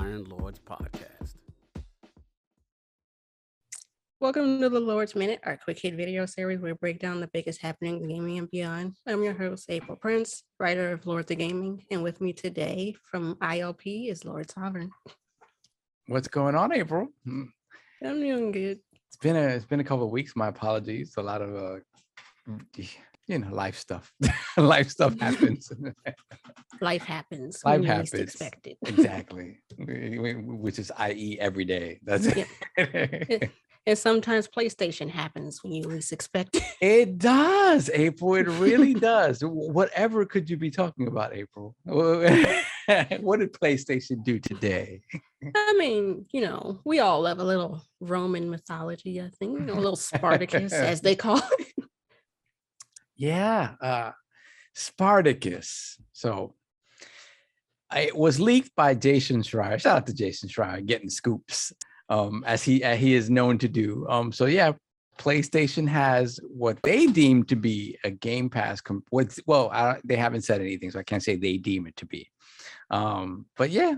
Iron Lords podcast. Welcome to the Lord's Minute, our quick hit video series where we break down the biggest happenings in gaming and beyond. I'm your host, April Prince, writer of Lords of Gaming, and with me today from ILP is Lord Sovereign. What's going on, April? I'm doing good. It's been a couple of weeks. My apologies. A lot of life stuff. Life stuff happens. Life happens. Life when you happens. least expect it. Exactly. Which is i.e. every day. That's it. And sometimes PlayStation happens when you least expect it. It does, April. It really does. Whatever could you be talking about, April? What did PlayStation do today? I mean, we all love a little Roman mythology, I think. A little Spartacus, as they call it. Yeah, Spartacus. So it was leaked by Jason Schreier. Shout out to Jason Schreier getting scoops, as he is known to do. So yeah, PlayStation has what they deem to be a Game Pass. They haven't said anything, so I can't say they deem it to be. But yeah,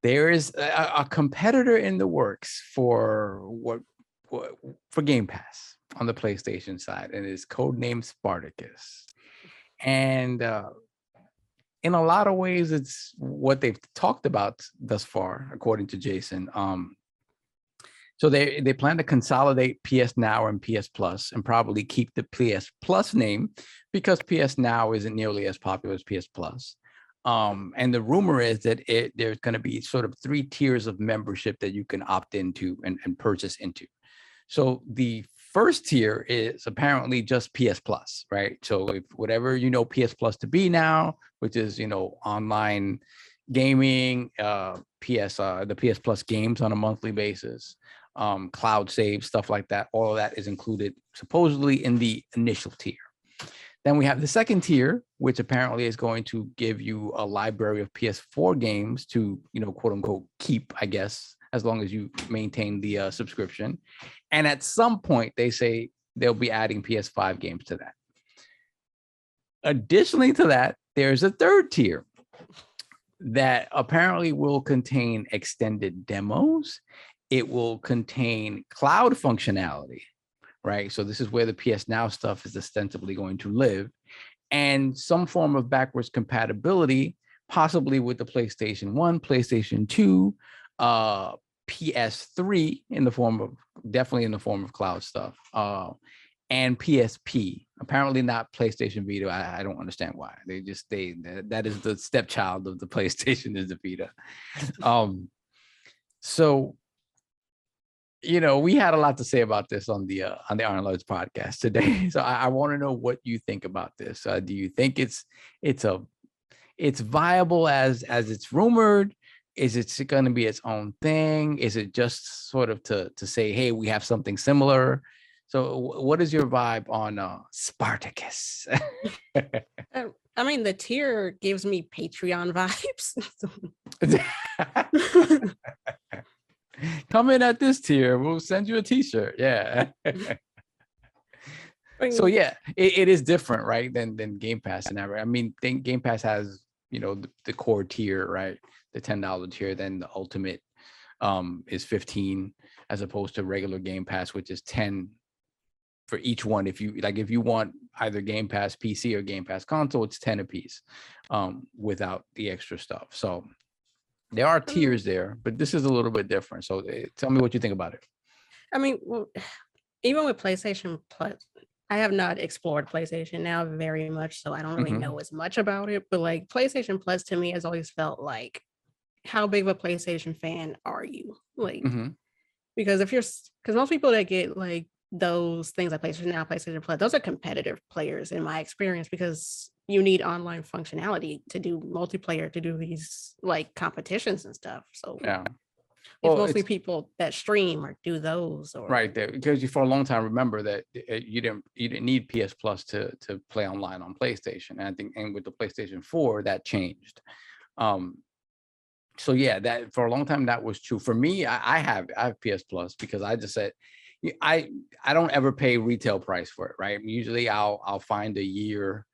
there is a competitor in the works for Game Pass on the PlayStation side, and it's codenamed Spartacus. And in a lot of ways, it's what they've talked about thus far, according to Jason. So they plan to consolidate PS Now and PS Plus and probably keep the PS Plus name because PS Now isn't nearly as popular as PS Plus. And the rumor is that there's going to be sort of 3 tiers of membership that you can opt into and purchase into. So the first tier is apparently just PS Plus, right? So if whatever PS Plus to be now, which is online gaming, the PS Plus games on a monthly basis, cloud save, stuff like that, all of that is included supposedly in the initial tier. Then we have the second tier, which apparently is going to give you a library of PS4 games to, quote unquote, keep, I guess, as long as you maintain the subscription. And at some point, they say they'll be adding PS5 games to that. Additionally to that, there's a third tier that apparently will contain extended demos. It will contain cloud functionality, right? So this is where the PS Now stuff is ostensibly going to live, and some form of backwards compatibility, possibly with the PlayStation 1, PlayStation 2, PS3 definitely in the form of cloud stuff, and PSP. Apparently not PlayStation Vita. I don't understand why. That is the stepchild of the PlayStation is the Vita. So we had a lot to say about this on the Iron Lords podcast today. So I want to know what you think about this. Do you think it's viable as it's rumored? Is it going to be its own thing? Is it just sort of to say, hey, we have something similar? So what is your vibe on Spartacus? I mean, the tier gives me Patreon vibes. Come in at this tier. We'll send you a t-shirt. Yeah. So yeah, it is different, right? Than Game Pass and ever. I mean, Game Pass has, the core tier, right? The $10 tier. Then the ultimate is $15 as opposed to regular Game Pass, which is $10 for each one. If you want either Game Pass PC or Game Pass console, it's $10 a piece without the extra stuff. So there are tiers there, but this is a little bit different. So tell me what you think about it. I mean, even with PlayStation Plus, I have not explored PlayStation Now very much, so I don't really know as much about it. But like PlayStation Plus to me has always felt like, how big of a PlayStation fan are you? Like, because most people that get like those things like PlayStation Now, PlayStation Plus, those are competitive players in my experience, because you need online functionality to do multiplayer, to do these like competitions and stuff. So yeah, it's mostly people that stream or do those, or right there, because you for a long time remember that you didn't need PS Plus to play online on PlayStation. And I think, and with the PlayStation 4 that changed. So yeah, that for a long time that was true for me. I have PS Plus because I just said I don't ever pay retail price for it, right? Usually I'll find a year,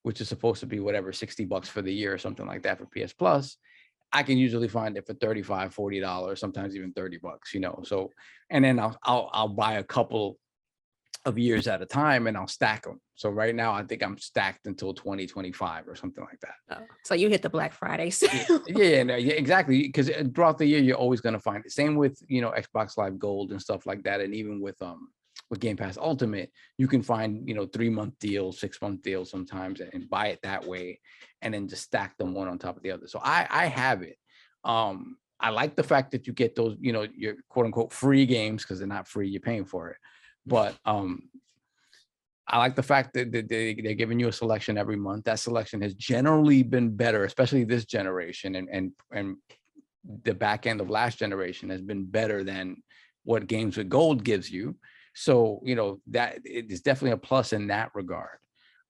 which is supposed to be whatever, $60 for the year or something like that for PS Plus. I can usually find it for $35, $40, sometimes even $30, you know. So, and then I'll buy a couple of years at a time and I'll stack them. So right now I think I'm stacked until 2025 or something like that. Oh, so you hit the Black Friday sale. Yeah, exactly. Because throughout the year, you're always going to find it. Same with, you know, Xbox Live Gold and stuff like that. And even with Game Pass Ultimate, you can find, you know, 3-month deals, 6-month deals sometimes, and buy it that way, and then just stack them one on top of the other. So I have it. I like the fact that you get those, you know, your quote unquote free games, because they're not free, you're paying for it. But I like the fact that they're giving you a selection every month. That selection has generally been better, especially this generation, and the back end of last generation has been better than what Games with Gold gives you. So, you know, that it is definitely a plus in that regard.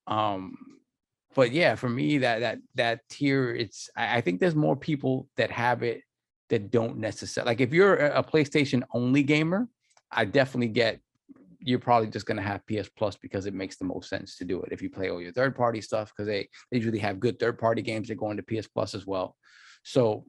But yeah, for me, that tier, I think there's more people that have it that don't necessarily, like if you're a PlayStation only gamer, I definitely get, you're probably just going to have PS Plus because it makes the most sense to do it if you play all your third-party stuff, because they usually have good third-party games that go into PS Plus as well. So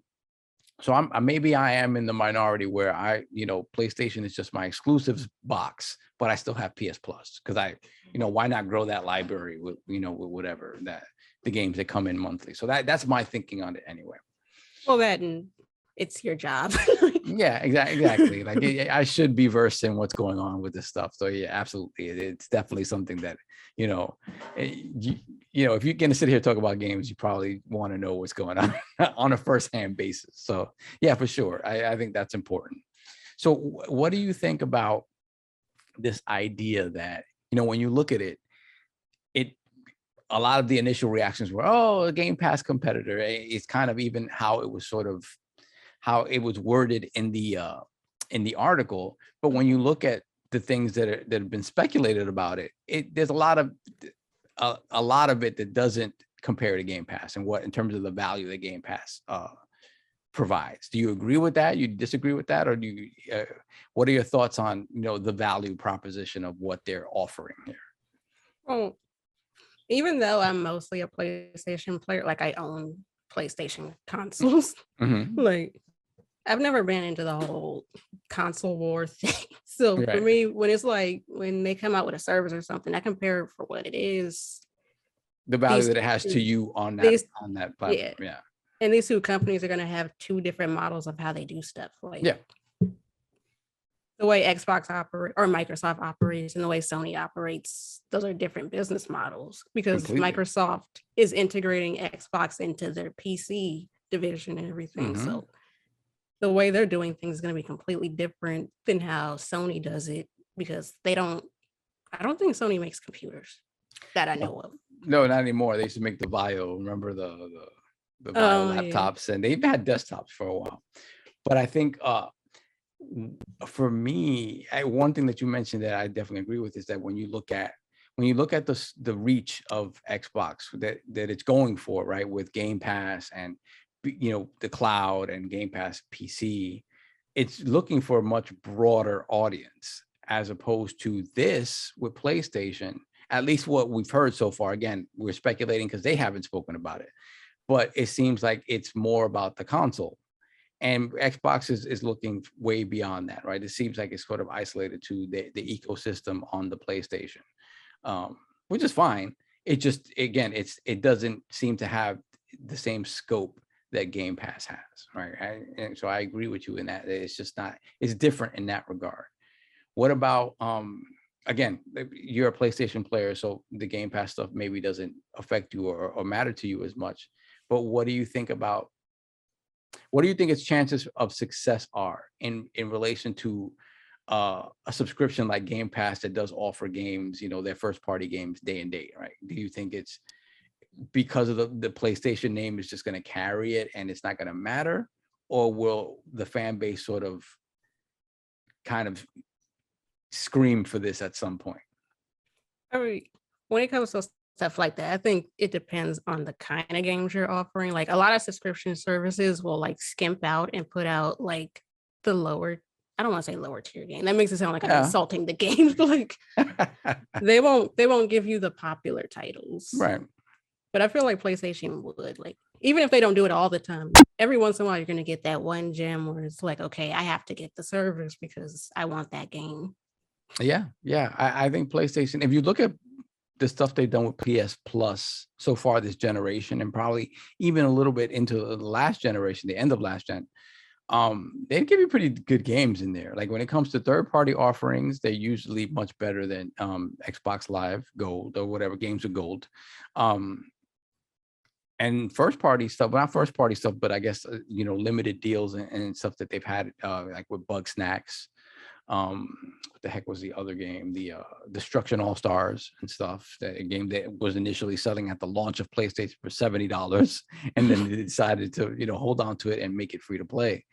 maybe I am in the minority where you know, PlayStation is just my exclusives box, but I still have PS Plus because you know, why not grow that library with, you know, with whatever that the games that come in monthly. So that's my thinking on it anyway. Well, that and it's your job. Yeah, exactly. Like I should be versed in what's going on with this stuff. So yeah, absolutely. It's definitely something that, you know, you know, if you're going to sit here and talk about games, you probably want to know what's going on on a firsthand basis. So yeah, for sure. I think that's important. So what do you think about this idea that, you know, when you look at it, a lot of the initial reactions were, oh, a Game Pass competitor. It's kind of even how it was sort of, how it was worded in the article. But when you look at the things that have been speculated about it, there's a lot of it that doesn't compare to Game Pass and what, in terms of the value that Game Pass provides. Do you agree with that? You disagree with that? Or do you, what are your thoughts on, you know, the value proposition of what they're offering here? Well, even though I'm mostly a PlayStation player, like I own PlayStation consoles, like I've never been into the whole console war thing. So for me, when it's like, when they come out with a service or something, I compare it for what it is. The value that it has to you on that platform. Yeah. And these two companies are going to have two different models of how they do stuff. Like, yeah, the way Xbox operates or Microsoft operates and the way Sony operates, those are different business models, because Microsoft is integrating Xbox into their PC division and everything. So the way they're doing things is going to be completely different than how Sony does it, because I don't think Sony makes computers that I know of. No, not anymore. They used to make the Vio. Remember the Vio laptops, and they've had desktops for a while. But I think for me, one thing that you mentioned that I definitely agree with is that when you look at the reach of Xbox that it's going for, right, with Game Pass and, you know, the cloud and Game Pass PC, it's looking for a much broader audience, as opposed to this with PlayStation. At least what we've heard so far. Again, we're speculating because they haven't spoken about it, but it seems like it's more about the console, and Xbox is looking way beyond that, right? It seems like it's sort of isolated to the ecosystem on the PlayStation, which is fine. It just, again, it doesn't seem to have the same scope that Game Pass has, right? And so I agree with you in that it's just not, it's different in that regard. What about, again, you're a PlayStation player, so the Game Pass stuff maybe doesn't affect you or matter to you as much, but what do you think its chances of success are in relation to a subscription like Game Pass that does offer games, you know, their first party games day and date, right? Do you think it's because of the PlayStation name is just going to carry it and it's not going to matter, or will the fan base sort of kind of scream for this at some point? I mean, when it comes to stuff like that, I think it depends on the kind of games you're offering. Like, a lot of subscription services will like skimp out and put out like the lower, I don't want to say lower tier game. That makes it sound like I'm insulting the games, but like they won't give you the popular titles. Right. But I feel like PlayStation would, like, even if they don't do it all the time, every once in a while, you're going to get that one gem where it's like, okay, I have to get the service because I want that game. Yeah, yeah. I think PlayStation, if you look at the stuff they've done with PS Plus so far this generation, and probably even a little bit into the last generation, the end of last gen, they give you pretty good games in there. Like when it comes to third-party offerings, they're usually much better than Xbox Live Gold or whatever games are gold. And first-party stuff, well, not first-party stuff, but I guess limited deals and stuff that they've had, like with Bug Snacks. What the heck was the other game? The Destruction All Stars and stuff. That a game that was initially selling at the launch of PlayStation for $70, and then they decided to hold on to it and make it free to play.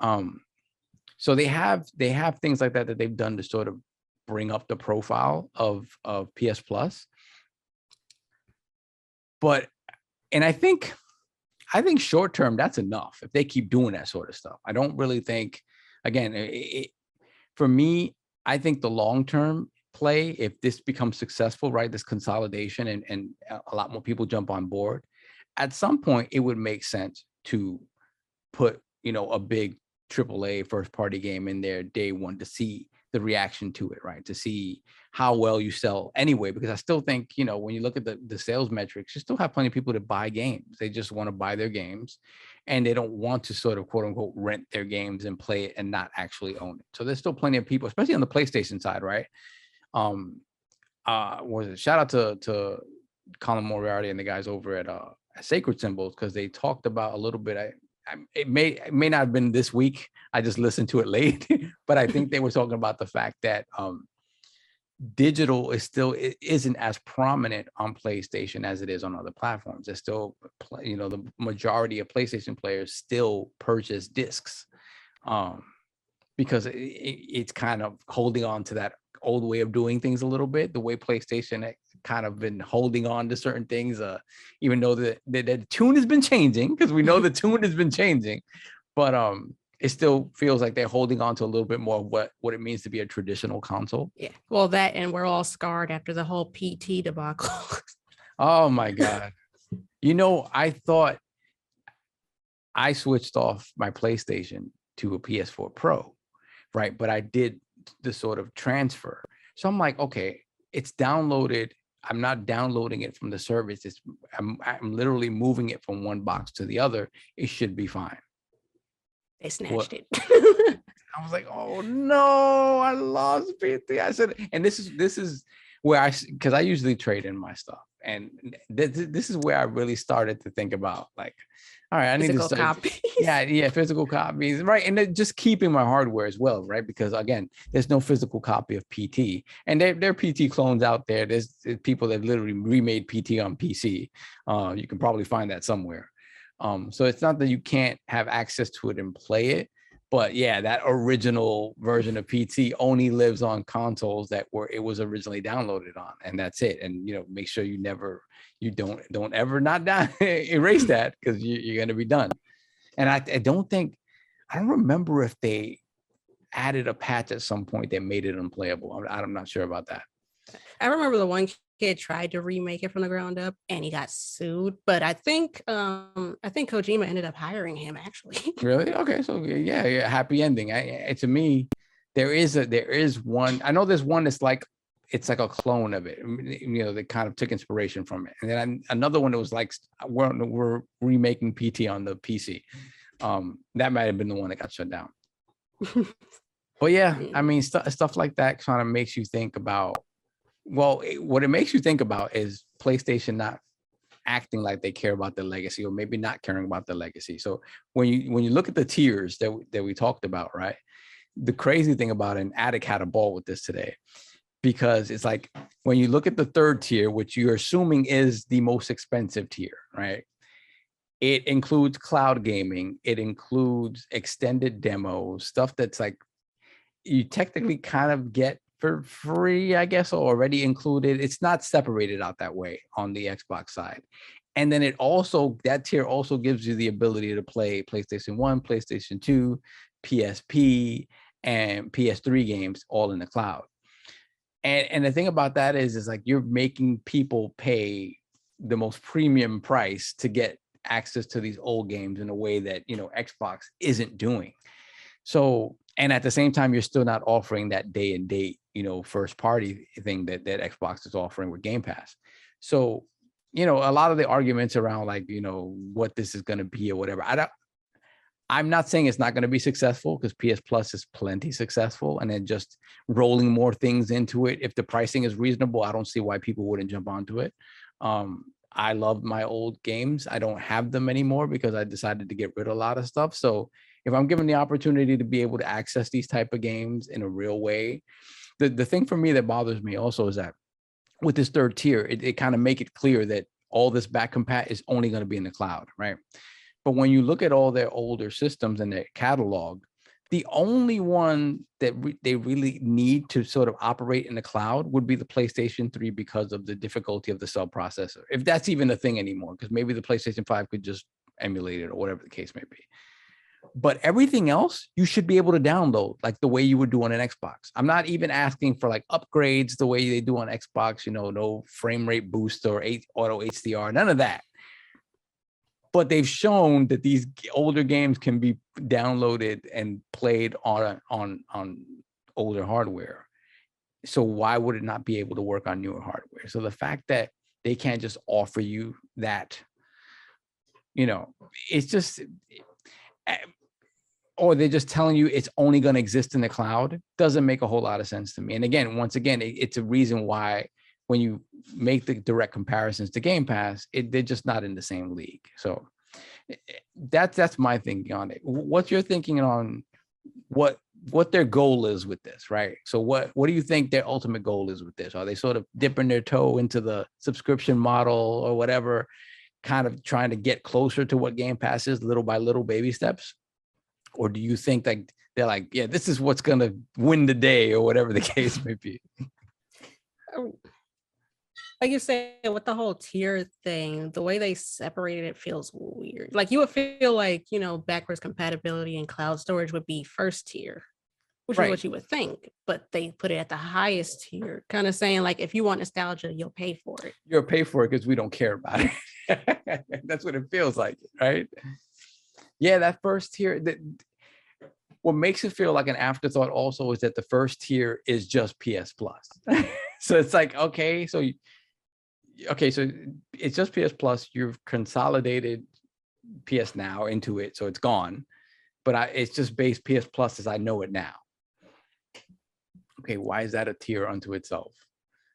So they have things like that they've done to sort of bring up the profile of PS Plus. But and I think short term that's enough if they keep doing that sort of stuff. I don't really think, again, for me, I think the long-term play, if this becomes successful, right, this consolidation and a lot more people jump on board, at some point it would make sense to put, a big AAA first-party game in there day one to see the reaction to it, right? To see how well you sell anyway, because I still think, when you look at the sales metrics, you still have plenty of people that buy games. They just want to buy their games and they don't want to sort of quote unquote rent their games and play it and not actually own it. So there's still plenty of people, especially on the PlayStation side, right? Shout out to Colin Moriarty and the guys over at Sacred Symbols, because they talked about a little bit. It may not have been this week. I just listened to it late, but I think they were talking about the fact that digital it isn't as prominent on PlayStation as it is on other platforms. It's still, the majority of PlayStation players still purchase discs, because it's kind of holding on to that old way of doing things a little bit, the way PlayStation kind of been holding on to certain things, even though the tune has been changing, because we know the tune has been changing, but it still feels like they're holding on to a little bit more of what it means to be a traditional console. Yeah, well, that, and we're all scarred after the whole PT debacle. Oh my God. I thought I switched off my PlayStation to a PS4 Pro, right? But I did the sort of transfer. So I'm like, okay, it's downloaded. I'm not downloading it from the service. I'm literally moving it from one box to the other. It should be fine. They snatched it. I was like, oh no, I lost PT. I said, and this is where because I usually trade in my stuff. And this is where I really started to think about, like, all right, I need to start. Copies. Yeah, physical copies, right? And then just keeping my hardware as well, right? Because again, there's no physical copy of PT, and there are PT clones out there. There's people that literally remade PT on PC. You can probably find that somewhere. So it's not that you can't have access to it and play it, but yeah, that original version of PT only lives on consoles that it was originally downloaded on, and that's it. And make sure you don't ever not down erase that, because you're going to be done. And I don't remember if they added a patch at some point that made it unplayable. I'm not sure about that. I remember the one kid tried to remake it from the ground up and he got sued, but I think Kojima ended up hiring him, actually. Really? Okay, so yeah, happy ending. To me, there is one. I know there's one that's like, it's like a clone of it. They kind of took inspiration from it, and then another one that was like, we're remaking PT on the PC. That might have been the one that got shut down. But yeah, I mean, stuff like that kind of makes you think about. Well, what it makes you think about is PlayStation not acting like they care about the legacy, or maybe not caring about the legacy. So when you look at the tiers that we talked about, right? The crazy thing about it, and Attic had a ball with this today, because it's like when you look at the third tier, which you're assuming is the most expensive tier, right? It includes cloud gaming. It includes extended demos, stuff that's like you technically kind of get for free, I guess, or already included. It's not separated out that way on the Xbox side. And then that tier also gives you the ability to play PlayStation 1, PlayStation 2, PSP, and PS3 games all in the cloud. And the thing about that is like you're making people pay the most premium price to get access to these old games in a way that, you know, Xbox isn't doing. So, and at the same time, you're still not offering that day and date, you know, first party thing that Xbox is offering with Game Pass. So, you know, a lot of the arguments around like, you know, what this is going to be or whatever, I'm not saying it's not going to be successful, because PS Plus is plenty successful, and then just rolling more things into it. If the pricing is reasonable, I don't see why people wouldn't jump onto it. I love my old games. I don't have them anymore because I decided to get rid of a lot of stuff. So if I'm given the opportunity to be able to access these type of games in a real way, the thing for me that bothers me also is that with this third tier, it kind of make it clear that all this back compat is only going to be in the cloud, right? But when you look at all their older systems and their catalog, the only one that they really need to sort of operate in the cloud would be the PlayStation 3 because of the difficulty of the cell processor, if that's even a thing anymore, because maybe the PlayStation 5 could just emulate it or whatever the case may be. But everything else, you should be able to download like the way you would do on an Xbox. I'm not even asking for like upgrades the way they do on Xbox, you know, no frame rate boost or auto HDR, none of that. But they've shown that these older games can be downloaded and played on older hardware. So why would it not be able to work on newer hardware? So the fact that they can't just offer you that, you know, it's just, or they're just telling you it's only going to exist in the cloud, doesn't make a whole lot of sense to me. And again, once again, it's a reason why when you make the direct comparisons to Game Pass, they're just not in the same league. So that's my thinking on it. What's your thinking on what their goal is with this, right? So what do you think their ultimate goal is with this? Are they sort of dipping their toe into the subscription model or whatever, kind of trying to get closer to what Game Pass is, little by little, baby steps? Or do you think like they're like, yeah, this is what's going to win the day or whatever the case may be? Like you said, with the whole tier thing, the way they separated it feels weird. Like you would feel like, you know, backwards compatibility and cloud storage would be first tier, which is what you would think, but they put it at the highest tier, kind of saying like, if you want nostalgia, you'll pay for it. You'll pay for it because we don't care about it. That's what it feels like, right? Yeah, that first tier, what makes it feel like an afterthought also is that the first tier is just PS Plus. So it's like, okay, so it's just PS Plus. You've consolidated PS Now into it, so it's gone. But it's just base PS Plus as I know it now. Okay, why is that a tier unto itself?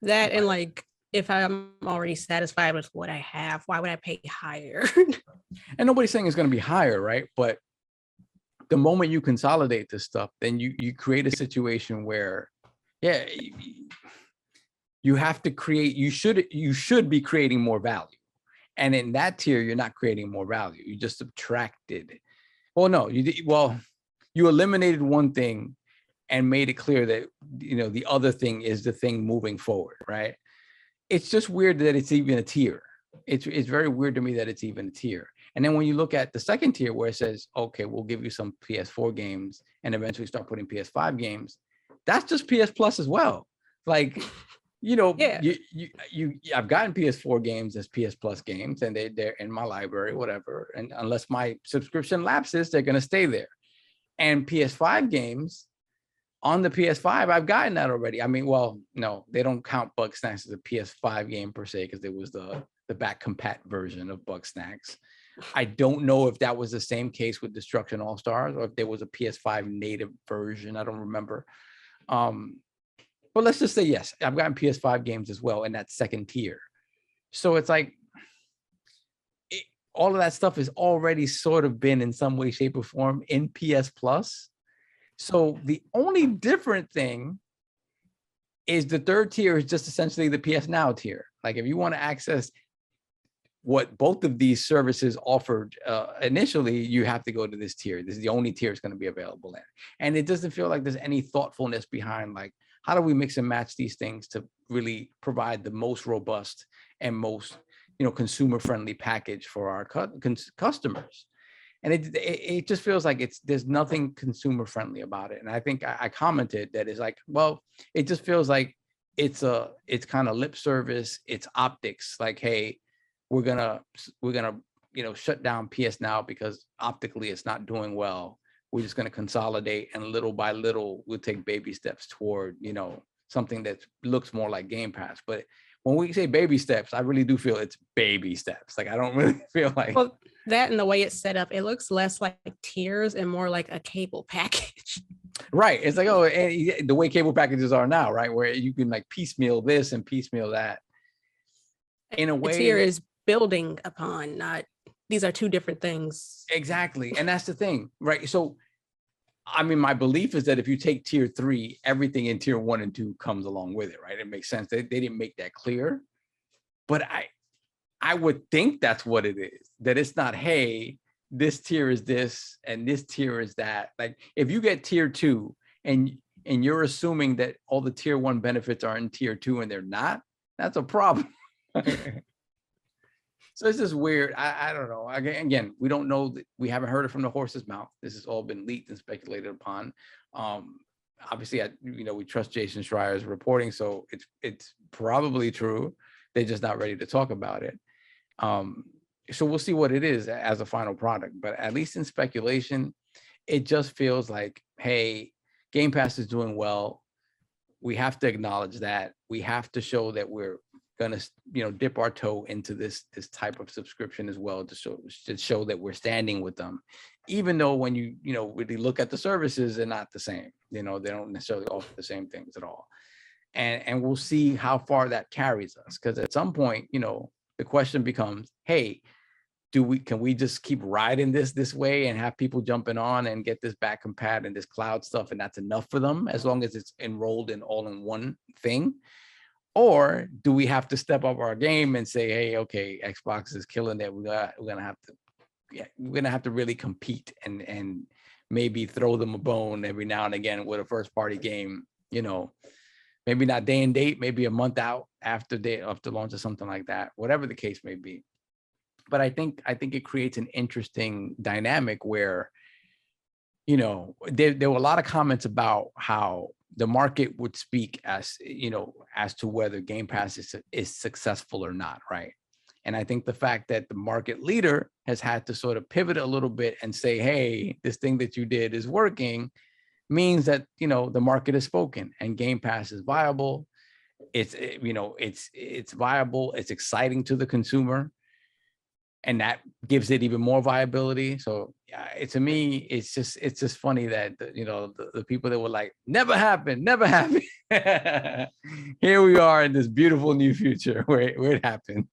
That and like, if I'm already satisfied with what I have, why would I pay higher? And nobody's saying it's going to be higher, right? But the moment you consolidate this stuff, then you create a situation where, yeah, you have to create, you should be creating more value. And in that tier, you're not creating more value. You just subtracted. Well, no, you eliminated one thing and made it clear that, you know, the other thing is the thing moving forward, right? It's just weird that it's even a tier. It's very weird to me that it's even a tier. And then when you look at the second tier where it says, okay, we'll give you some PS4 games and eventually start putting PS5 games, that's just PS Plus as well. Like, you know, yeah. I've gotten PS4 games as PS Plus games, and they're in my library, whatever. And unless my subscription lapses, they're going to stay there. And PS5 games on the PS5, I've gotten that already. I mean, well, no, they don't count Bugsnax as a PS5 game per se, because there was the back compat version of Bugsnax. I don't know if that was the same case with Destruction All Stars or if there was a PS5 native version. I don't remember. But let's just say yes, I've gotten PS5 games as well in that second tier. So it's like all of that stuff has already sort of been in some way, shape, or form in PS Plus. So the only different thing is the third tier is just essentially the PS Now tier. Like if you want to access what both of these services offered initially, you have to go to this tier. This is the only tier it's going to be available in. And it doesn't feel like there's any thoughtfulness behind like, how do we mix and match these things to really provide the most robust and most, you know, consumer-friendly package for our customers? And it just feels like there's nothing consumer-friendly about it. And I think I commented that it's like, well, it just feels like it's kind of lip service, it's optics. Like, hey, we're gonna shut down PS Now because optically it's not doing well. We're just going to consolidate, and little by little we'll take baby steps toward, something that looks more like Game Pass. But when we say baby steps, I really do feel it's baby steps. Like, I don't really feel like, well, that and the way it's set up, it looks less like tiers and more like a cable package. Right. It's like, oh, and the way cable packages are now, right? Where you can like piecemeal this and piecemeal that. In a way, a tier is building upon, not, these are two different things. Exactly. And that's the thing, right? So, I mean, my belief is that if you take tier 3, everything in tier 1 and 2 comes along with it, right? It makes sense. They didn't make that clear, but I would think that's what it is, that it's not, hey, this tier is this and this tier is that. Like, if you get tier 2 and you're assuming that all the tier 1 benefits are in tier 2 and they're not, that's a problem. So it's just weird. I don't know. Again, we don't know. We haven't heard it from the horse's mouth. This has all been leaked and speculated upon. Obviously, we trust Jason Schreier's reporting, so it's probably true. They're just not ready to talk about it. So we'll see what it is as a final product. But at least in speculation, it just feels like, hey, Game Pass is doing well. We have to acknowledge that. We have to show that we're gonna dip our toe into this type of subscription as well, to show that we're standing with them, even though when you really look at the services, they're not the same. They don't necessarily offer the same things at all. And we'll see how far that carries us, because at some point, the question becomes, hey, can we just keep riding this way and have people jumping on and get this back compat and this cloud stuff, and that's enough for them as long as it's enrolled in all in one thing? Or do we have to step up our game and say, hey, okay, Xbox is killing it. We're gonna have to really compete and maybe throw them a bone every now and again with a first party game, maybe not day and date, maybe a month out after launch or something like that, whatever the case may be. But I think it creates an interesting dynamic where, there were a lot of comments about how the market would speak as to whether Game Pass is successful or not, right? And I think the fact that the market leader has had to sort of pivot a little bit and say, hey, this thing that you did is working, means that, the market has spoken and Game Pass is viable. It's viable. It's exciting to the consumer, and that gives it even more viability. So to me, it's just funny that the people that were like, never happened. Here we are in this beautiful new future where it happened.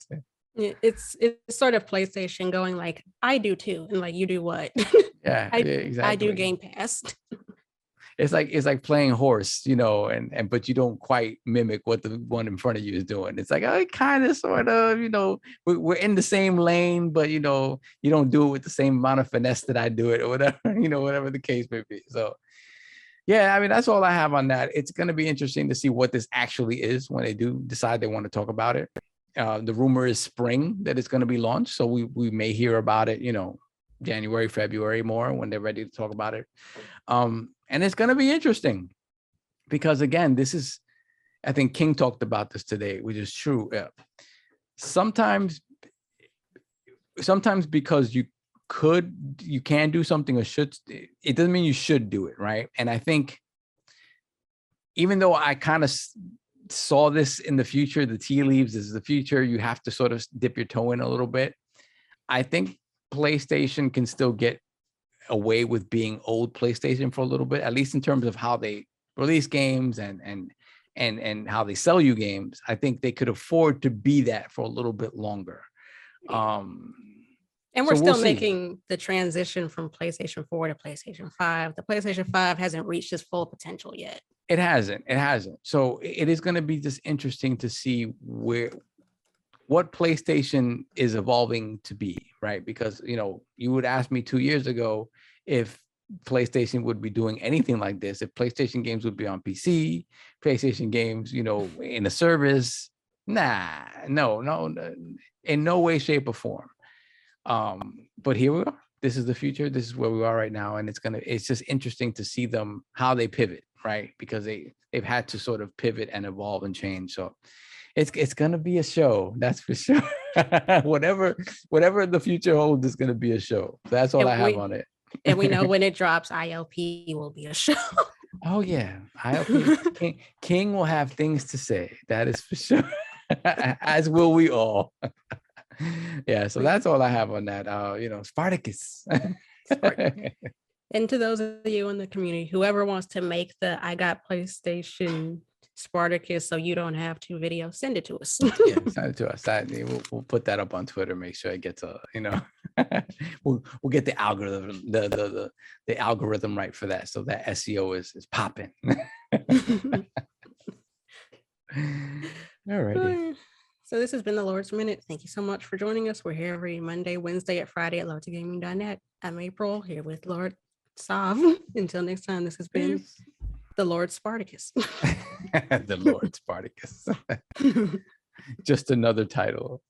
It's sort of PlayStation going like, I do too, and like, you do what? Yeah, exactly. I do Game Pass. It's like playing horse, but you don't quite mimic what the one in front of you is doing. It's like, oh, kind of, sort of, we're in the same lane, but you don't do it with the same amount of finesse that I do it, or whatever, whatever the case may be. So, yeah, I mean, that's all I have on that. It's going to be interesting to see what this actually is when they do decide they want to talk about it. The rumor is spring that it's going to be launched, so we may hear about it, January, February more when they're ready to talk about it. And it's going to be interesting because, again, I think King talked about this today, which is true. Sometimes because you can do something or should, it doesn't mean you should do it, right? And I think even though I kind of saw this in the future, the tea leaves is the future, you have to sort of dip your toe in a little bit. I think PlayStation can still get away with being old PlayStation for a little bit, at least in terms of how they release games and how they sell you games. I think they could afford to be that for a little bit longer. And we're still making the transition from PlayStation 4 to PlayStation 5. The PlayStation 5 hasn't reached its full potential yet. It hasn't. So it is going to be just interesting to see what PlayStation is evolving to be, right? Because, you would ask me 2 years ago if PlayStation would be doing anything like this, if PlayStation games would be on PC, PlayStation games, in a service. No, in no way, shape, or form. But here we are. This is the future. This is where we are right now. And it's just interesting to see how they pivot. right? Because they've had to sort of pivot and evolve and change. So it's gonna be a show, that's for sure. whatever the future holds is gonna be a show. That's all I have on it. And we know when it drops, ILP will be a show. Oh yeah, ILP King will have things to say. That is for sure. As will we all. Yeah, so that's all I have on that. Spartacus. And to those of you in the community, whoever wants to make the I got PlayStation Spartacus so you don't have to video, send it to us. Yeah, send it to us. We'll put that up on Twitter. Make sure it gets we'll get the algorithm, the algorithm right for that, so that SEO is popping. All righty. So this has been the Lord's Minute. Thank you so much for joining us. We're here every Monday, Wednesday, at Friday at lordsgaming.net. I'm April, here with Lord Sav. Until next time, this has been the Lord Spartacus. The Lord Spartacus. Just another title.